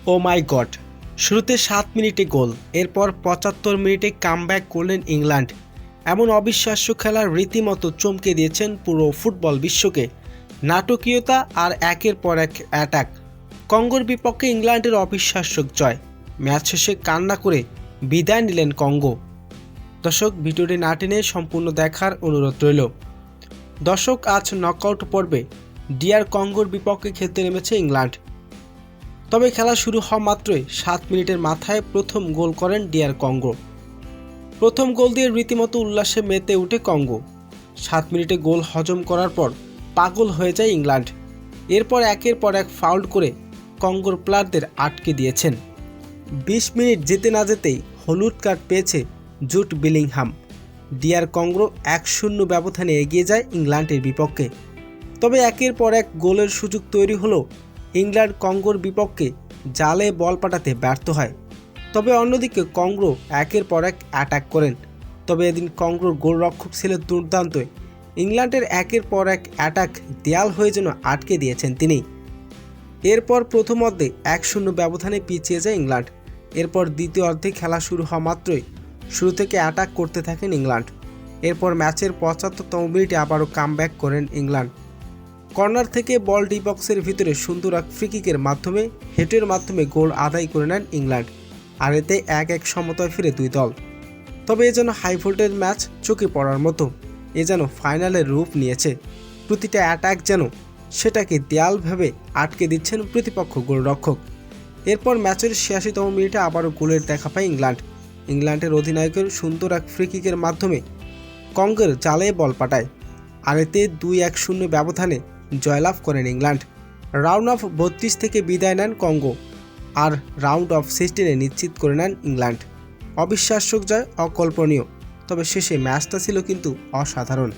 ও মাই god, শুরুতে 7 মিনিটে গোল, এরপর 75 মিনিটে কামব্যাক করলেন ইংল্যান্ড। এমন অবিশ্বাস্য খেলার রীতিমতো চমকে দিয়েছেন পুরো ফুটবল বিশ্বকে। নাটকীয়তা আর একের পর এক অ্যাটাক। কঙ্গোর বিপক্ষে ইংল্যান্ডের অবিশ্বাস্য জয়। ম্যাচ শেষে কান্না করে বিদায় নিলেন কঙ্গো। দর্শক, ভিডিওটি না টেনে সম্পূর্ণ দেখার অনুরোধ রইল। দর্শক, আজ নকআউট পর্বে ডিআর কঙ্গোর বিপক্ষে খেলতে নেমেছে ইংল্যান্ড। তবে খেলা শুরু হওয়া মাত্রই 7 মিনিটের মাথায় প্রথম গোল করেন ডিআর কঙ্গো। প্রথম গোল দিয়ে রীতিমতো উল্লাসে মেতে উঠে কঙ্গো। 7 মিনিটে গোল হজম করার পর পাগল হয়ে যায় ইংল্যান্ড। এরপর একের পর এক ফাউল করে কঙ্গোর প্লেয়ারদের আটকে দিয়েছেন। 20 মিনিট যেতে না যেতেই হলুদ কার্ড পেয়েছে জুট বিলিংহাম। ডিআর কঙ্গো 1-0 ব্যবধানে এগিয়ে যায় ইংল্যান্ডের বিপক্ষে। তবে একের পর এক গোলের সুযোগ তৈরি হলেও ইংল্যান্ড কঙ্গোর বিপক্ষে জালে বল পাঠাতে ব্যর্থ হয়। তবে অন্যদিকে কঙ্গো একের পর এক অ্যাটাক করেন। তবে এদিন কঙ্গোর গোলরক্ষক ছিলেন দুর্দান্ত। ইংল্যান্ডের একের পর এক অ্যাটাক দেয়াল হয়ে যেন আটকে দিয়েছেন তিনি। এরপর প্রথম অর্ধে 1-0 ব্যবধানে পিছিয়ে যায় ইংল্যান্ড। এরপর দ্বিতীয় অর্ধে খেলা শুরু হওয়া মাত্রই শুরু থেকে অ্যাটাক করতে থাকেন ইংল্যান্ড। এরপর ম্যাচের 75তম মিনিটে আবারও কামব্যাক করেন ইংল্যান্ড। কর্নার থেকে বল ডি বক্সের ভিতরে সুন্দর এক ফ্রিকিকের মাধ্যমে হেডের মাধ্যমে গোল আদায় করে নেন ইংল্যান্ড। আর এতে 1-1 সমতায় ফিরে দুই দল। তবে এ যেন হাই ভোল্টেজ ম্যাচ চোখে পড়ার মতো। এ যেন ফাইনালের রূপ নিয়েছে। প্রতিটা অ্যাটাক যেন সেটাকে দেয়াল ভেবে আটকে দিচ্ছেন প্রতিপক্ষ গোলরক্ষক। এরপর ম্যাচের 86তম মিনিটে আবারও গোলের দেখা পায় ইংল্যান্ড। ইংল্যান্ডের অধিনায়কের সুন্দর এক ফ্রিকিকের মাধ্যমে কঙ্গোর জালে বল পাঠায়। আর এতে 2-1 ব্যবধানে জয়লাভ করেন ইংল্যান্ড। রাউন্ড অফ 32 থেকে বিদায় নেন কঙ্গো, আর রাউন্ড অফ 16 নিশ্চিত করে নেন ইংল্যান্ড। অবিশ্বাস্য জয়, অকল্পনীয়। তবে শেষে ম্যাচটা ছিল কিন্তু অসাধারণ।